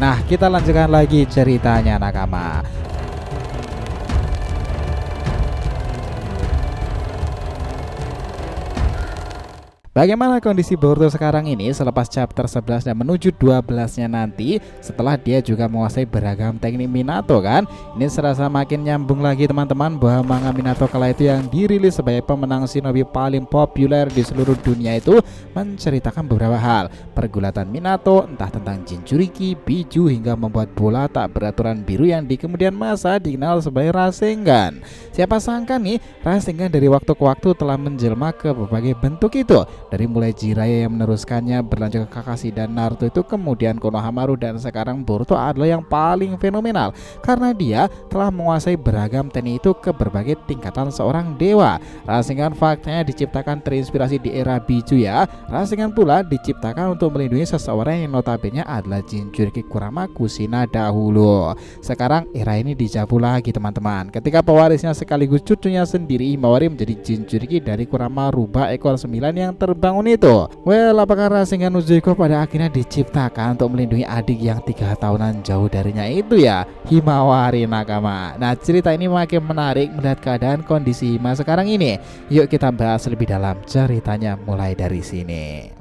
Nah, kita lanjutkan lagi ceritanya nakama. Bagaimana kondisi Boruto sekarang ini selepas chapter 11 dan menuju 12-nya nanti, setelah dia juga menguasai beragam teknik Minato kan? Ini serasa makin nyambung lagi teman-teman, bahwa manga Minato kala itu yang dirilis sebagai pemenang shinobi paling populer di seluruh dunia itu menceritakan beberapa hal. Pergulatan Minato, entah tentang Jinchuriki, Biju, hingga membuat bola tak beraturan biru yang di kemudian masa dikenal sebagai Rasengan. Siapa sangka nih, Rasengan dari waktu ke waktu telah menjelma ke berbagai bentuk itu. Dari mulai Jiraiya yang meneruskannya, berlanjut ke Kakashi dan Naruto itu, kemudian Konohamaru, dan sekarang Boruto adalah yang paling fenomenal karena dia telah menguasai beragam teknik itu ke berbagai tingkatan seorang dewa. Rasengan faktanya diciptakan terinspirasi di era Biju ya. Rasengan pula diciptakan untuk melindungi seseorang yang notabene adalah Jinchuriki Kurama Kushina dahulu. Sekarang era ini dijabul lagi teman-teman, ketika pewarisnya sekaligus cucunya sendiri Himawari menjadi Jinchuriki dari Kurama rubah ekor 9 yang terbangun itu. Well, apakah Rasengan Uzuko pada akhirnya diciptakan untuk melindungi adik yang 3 tahunan jauh darinya itu ya, Himawari nakama. Nah, cerita ini makin menarik melihat keadaan kondisi Hima sekarang ini. Yuk kita bahas lebih dalam ceritanya mulai dari sini.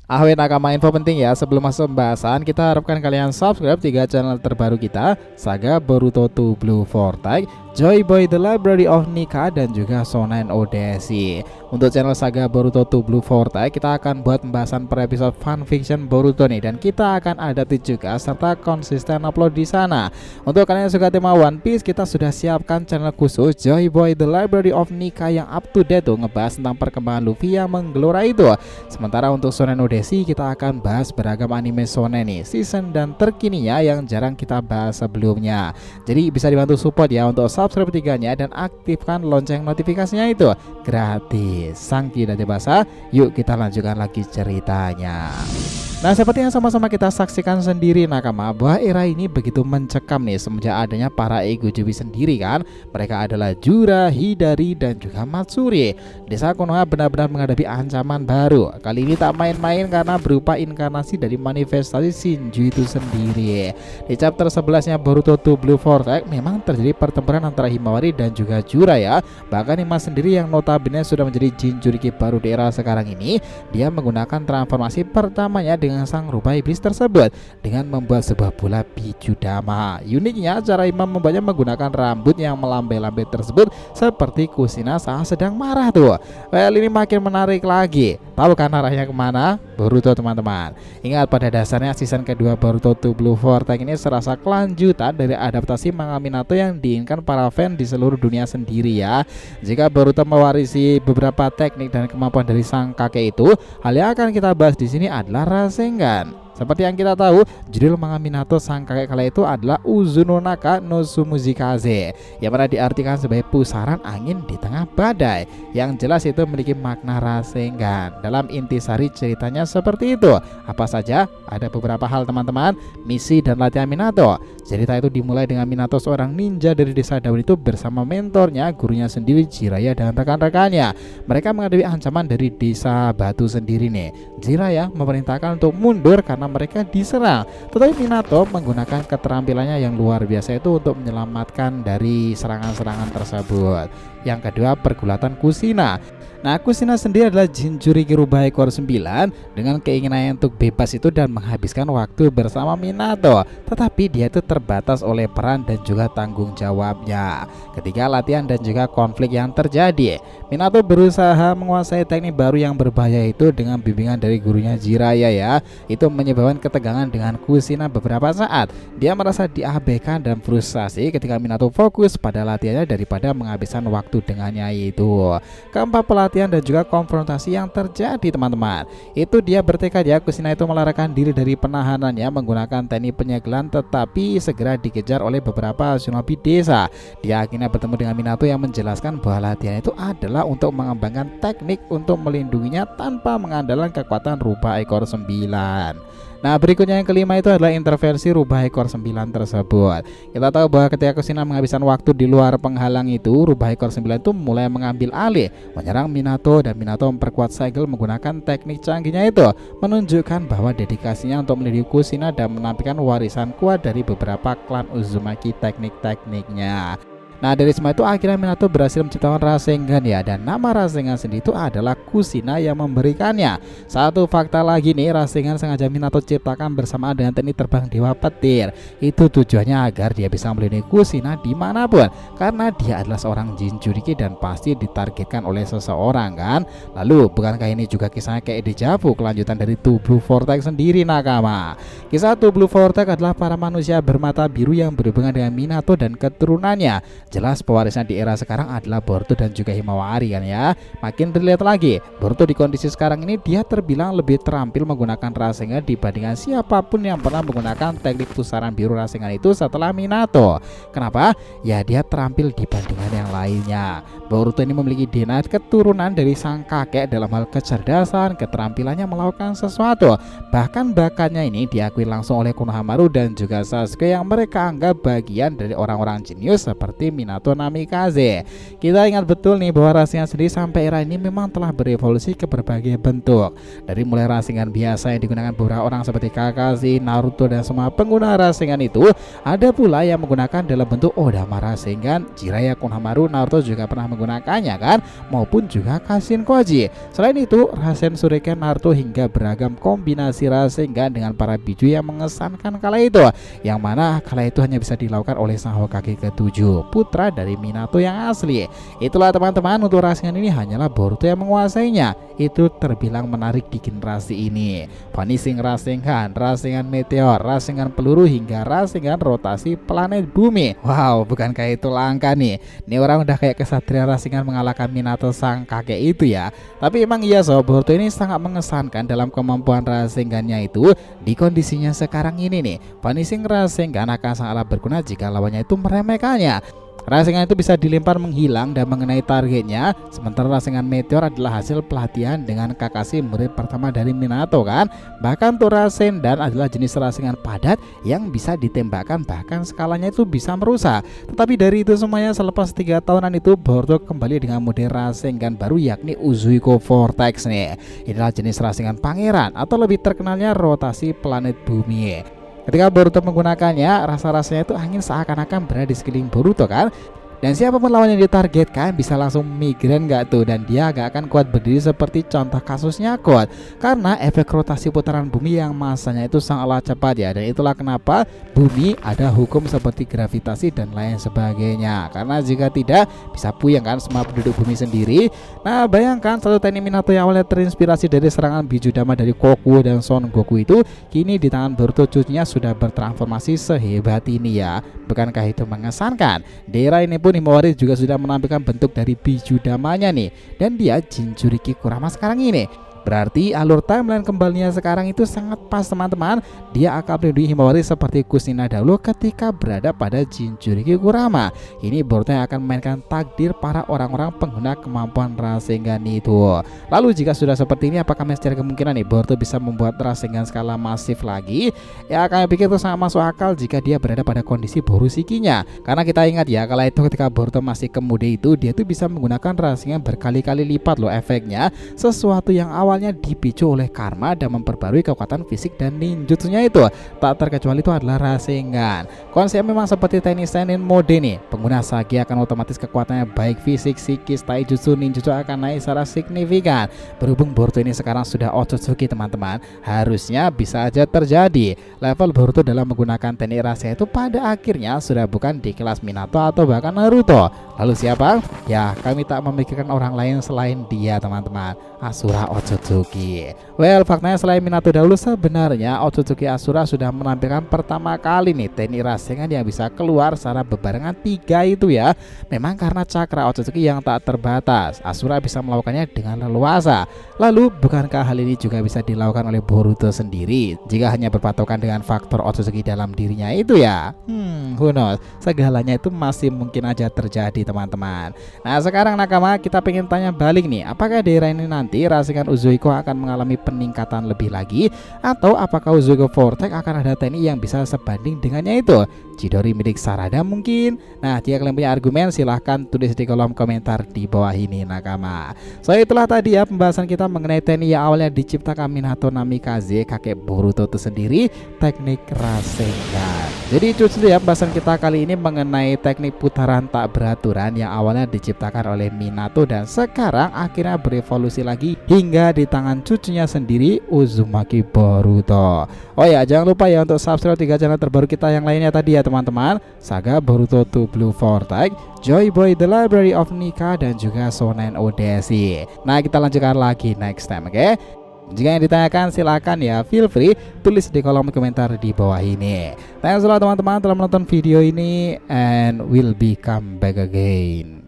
Ahwe nakama, info penting ya sebelum masuk pembahasan, kita harapkan kalian subscribe 3 channel terbaru kita, Saga Boruto 2 Blue Vortex, Joy Boy The Library of Nika, dan juga Shonen Odyssey. Untuk channel Saga Boruto 2 Blue Vortex, kita akan buat pembahasan per episode fanfiction Boruto nih, dan kita akan ada juga serta konsisten upload di sana. Untuk kalian yang suka tema One Piece, kita sudah siapkan channel khusus Joy Boy The Library of Nika yang up to date tuh, ngebahas tentang perkembangan Luffy yang menggelora itu. Sementara untuk Shonen Odyssey, kita akan bahas beragam anime shonen nih, season dan terkininya yang jarang kita bahas sebelumnya. Jadi bisa dibantu support ya untuk subscribe 3-nya dan aktifkan lonceng notifikasinya itu gratis. Sangki dari bahasa, yuk kita lanjutkan lagi ceritanya. Nah, seperti yang sama-sama kita saksikan sendiri nakama, bahwa era ini begitu mencekam nih semenjak adanya para Egojubi sendiri kan. Mereka adalah Jura, Hidari, dan juga Matsuri. Desa Konoha benar-benar menghadapi ancaman baru. Kali ini tak main-main karena berupa inkarnasi dari manifestasi Shinju itu sendiri. Di chapter 11-nya Boruto 2 Blue Vortex memang terjadi pertempuran antara Himawari dan juga Jura ya. Bahkan Hima sendiri yang notabene sudah menjadi Jinchuriki baru di era sekarang ini, dia menggunakan transformasi pertamanya dengan sang rupa iblis tersebut dengan membuat sebuah bola Bijudama. Uniknya cara Hima membuatnya menggunakan rambut yang melambai-lambai tersebut seperti Kushina saat sedang marah tuh. Well, ini makin menarik lagi. Tahu kan arahnya kemana? Boruto teman-teman. Ingat, pada dasarnya season kedua Boruto 2 Blue Vortex ini serasa kelanjutan dari adaptasi manga Minato yang diinginkan para fan di seluruh dunia sendiri ya. Jika Boruto mewarisi beberapa teknik dan kemampuan dari sang kakek itu, hal yang akan kita bahas di sini adalah Rasengan. Seperti yang kita tahu, judul manga Minato sang kakek kala itu adalah Uzunonaka no Sumuzikaze, yang mana diartikan sebagai pusaran angin di tengah badai. Yang jelas itu memiliki makna Rasengan. Dalam intisari ceritanya seperti itu. Apa saja? Ada beberapa hal teman-teman, misi dan latihan Minato. Cerita itu dimulai dengan Minato seorang ninja dari desa daun itu bersama mentornya, gurunya sendiri Jiraiya dan rekan-rekannya. Mereka menghadapi ancaman dari desa batu sendiri nih. Jiraiya memerintahkan untuk mundur karena mereka diserang, tetapi Minato menggunakan keterampilannya yang luar biasa itu untuk menyelamatkan dari serangan-serangan tersebut. Yang kedua, pergulatan Kushina. Nah, Kushina sendiri adalah Jinchuriki rubah ekor 9 dengan keinginannya untuk bebas itu dan menghabiskan waktu bersama Minato. Tetapi dia itu terbatas oleh peran dan juga tanggung jawabnya. Ketika latihan dan juga konflik yang terjadi, Minato berusaha menguasai teknik baru yang berbahaya itu dengan bimbingan dari gurunya Jiraiya ya. Itu menyebabkan ketegangan dengan Kushina beberapa saat. Dia merasa diabaikan dan frustasi ketika Minato fokus pada latihannya daripada menghabiskan waktu dengannya itu. Keempat, pelatihan dan juga konfrontasi yang terjadi teman-teman. Itu dia bertekad ya, Kushina itu melarikan diri dari penahanannya menggunakan teknik penyegelan, tetapi segera dikejar oleh beberapa shinobi desa. Dia akhirnya bertemu dengan Minato yang menjelaskan bahwa latihan itu adalah untuk mengembangkan teknik untuk melindunginya tanpa mengandalkan kekuatan rubah ekor 9. Nah, berikutnya yang kelima itu adalah intervensi rubah ekor 9 tersebut. Kita tahu bahwa ketika Kushina menghabiskan waktu di luar penghalang itu, rubah ekor 9 itu mulai mengambil alih, menyerang Minato, dan Minato memperkuat segel menggunakan teknik canggihnya itu, menunjukkan bahwa dedikasinya untuk melindungi Kushina dan menampilkan warisan kuat dari beberapa klan Uzumaki teknik-tekniknya. Nah, dari semua itu akhirnya Minato berhasil menciptakan Rasengan ya, dan nama Rasengan sendiri itu adalah Kushina yang memberikannya. Satu fakta lagi nih, Rasengan sengaja Minato ciptakan bersamaan dengan teknik terbang Dewa Petir. Itu tujuannya agar dia bisa melindungi Kushina dimanapun, karena dia adalah seorang Jinchuriki dan pasti ditargetkan oleh seseorang kan. Lalu bukankah ini juga kisahnya kayak Deja Vu, kelanjutan dari Two Blue Vortex sendiri nakama. Kisah Two Blue Vortex adalah para manusia bermata biru yang berhubungan dengan Minato dan keturunannya. Jelas pewarisnya di era sekarang adalah Boruto dan juga Himawari kan ya. Makin terlihat lagi Boruto di kondisi sekarang ini dia terbilang lebih terampil menggunakan Rasengan dibandingkan siapapun yang pernah menggunakan teknik pusaran biru Rasengan itu setelah Minato. Kenapa? Ya dia terampil dibandingkan yang lainnya. Boruto ini memiliki DNA keturunan dari sang kakek dalam hal kecerdasan, keterampilannya melakukan sesuatu. Bahkan bakatnya ini diakui langsung oleh Konohamaru dan juga Sasuke yang mereka anggap bagian dari orang-orang jenius seperti Minato Namikaze. Kita ingat betul nih bahwa Rasengan sendiri sampai era ini memang telah berevolusi ke berbagai bentuk. Dari mulai Rasengan biasa yang digunakan beberapa orang seperti Kakashi, Naruto dan semua pengguna Rasengan itu, ada pula yang menggunakan dalam bentuk Odama Rasengan. Jiraiya, Konohamaru, Naruto juga pernah menggunakannya kan, maupun juga Kashin Koji. Selain itu, Rasen Shuriken, Naruto hingga beragam kombinasi Rasengan dengan para biju yang mengesankan kala itu, yang mana kala itu hanya bisa dilakukan oleh sang Hokage ke-7, putra dari Minato yang asli. Itulah teman-teman, untuk Rasengan ini hanyalah Boruto yang menguasainya. Itu terbilang menarik di generasi ini. Vanishing Rasengan, Rasengan Meteor, Rasengan peluru hingga Rasengan rotasi planet bumi. Wow, bukankah itu langka nih? Ini orang udah kayak kesatria Rasengan mengalahkan Minato sang kakek itu ya. Tapi emang iya sob, Boruto ini sangat mengesankan dalam kemampuan Rasengannya itu di kondisinya sekarang ini nih. Vanishing Rasengan akan sangatlah berguna jika lawannya itu meremehkannya. Rasengan itu bisa dilempar menghilang dan mengenai targetnya, sementara Rasengan Meteor adalah hasil pelatihan dengan Kakashi, murid pertama dari Minato kan. Bahkan tuh Rasengan adalah jenis Rasengan padat yang bisa ditembakkan, bahkan skalanya itu bisa merusak. Tetapi dari itu semuanya, selepas 3 tahunan itu Boruto kembali dengan model Rasengan baru, yakni Uzuiko Vortex nih. Inilah jenis Rasengan pangeran atau lebih terkenalnya rotasi planet bumi. Ketika Boruto menggunakannya, rasa-rasanya itu angin seakan-akan berada di sekeliling Boruto kan. Dan siapapun lawan yang ditargetkan bisa langsung migrain gak tuh, dan dia gak akan kuat berdiri seperti contoh kasusnya kuat karena efek rotasi putaran bumi yang masanya itu sangatlah cepat ya. Dan itulah kenapa bumi ada hukum seperti gravitasi dan lain sebagainya, karena jika tidak bisa puyeng kan semua penduduk bumi sendiri. Nah, bayangkan satu teknik Minato yang awalnya terinspirasi dari serangan biju dama dari Koku dan Son Goku itu, kini di tangan Boruto cucunya sudah bertransformasi sehebat ini ya. Bukankah itu mengesankan? Di era ini pun Himawari juga sudah menampilkan bentuk dari biju damanya nih, dan dia Jinchuriki Kurama sekarang ini. Berarti alur timeline kembalinya sekarang itu sangat pas teman-teman. Dia akan melindungi Himawari seperti Kushina dahulu ketika berada pada Jinchuriki Kurama. Ini Boruto yang akan memainkan takdir para orang-orang pengguna kemampuan Rasengan itu. Lalu jika sudah seperti ini, apakah secara kemungkinan nih Boruto bisa membuat Rasengan skala masif lagi? Ya, kami pikir itu sangat masuk akal jika dia berada pada kondisi Borusikinya. Karena kita ingat ya, kala itu ketika Boruto masih kemude itu, dia tuh bisa menggunakan Rasengan berkali-kali lipat loh efeknya. Sesuatu yang awalnya dipicu oleh karma dan memperbarui kekuatan fisik dan ninjutsunya itu, tak terkecuali itu adalah Rasengan. Konsep memang seperti teknik seinen mode nih. Pengguna Sagi akan otomatis kekuatannya baik fisik, psikis, taijutsu, ninjutsu akan naik secara signifikan. Berhubung Boruto ini sekarang sudah Otsutsuki teman-teman, harusnya bisa aja terjadi level Boruto dalam menggunakan teknik rahasia itu pada akhirnya sudah bukan di kelas Minato atau bahkan Naruto. Lalu siapa? Ya, kami tak memikirkan orang lain selain dia teman-teman, Asura Otsutsuki. Well, faktanya selain Minato dahulu, sebenarnya Otsutsuki Asura sudah menampilkan pertama kali nih teknik Rasengan yang bisa keluar secara bebarengan 3 itu ya. Memang karena cakra Otsutsuki yang tak terbatas, Asura bisa melakukannya dengan leluasa. Lalu bukankah hal ini juga bisa dilakukan oleh Boruto sendiri jika hanya berpatokan dengan faktor Otsutsuki dalam dirinya itu ya? who knows, segalanya itu masih mungkin aja terjadi teman-teman. Nah sekarang nakama, kita pengen tanya balik nih, apakah di era ini nanti Rasengan Uzoiko akan mengalami peningkatan lebih lagi, atau apakah Uzoiko Vortex akan ada teknik yang bisa sebanding dengannya itu? Chidori milik Sarada mungkin? Nah jika kalian punya argumen silahkan tulis di kolom komentar di bawah ini nakama. So itulah tadi ya pembahasan kita mengenai teknik yang awalnya diciptakan Minato Namikaze, kakek Boruto itu sendiri, teknik Rasengan. Jadi itu saja ya pembahasan kita kali ini mengenai teknik putaran tak beraturan yang awalnya diciptakan oleh Minato dan sekarang akhirnya berevolusi lagi hingga di tangan cucunya sendiri, Uzumaki Boruto. Oh ya jangan lupa ya untuk subscribe 3 channel terbaru kita yang lainnya tadi ya teman-teman, Saga Boruto to Blue Vortex, Joy Boy The Library of Nika, dan juga Shonen Odyssey. Nah kita lanjutkan lagi next time, oke? Jika yang ditanyakan silakan ya, feel free tulis di kolom komentar di bawah ini. Thanks a lot teman-teman telah menonton video ini, and we'll be come back again.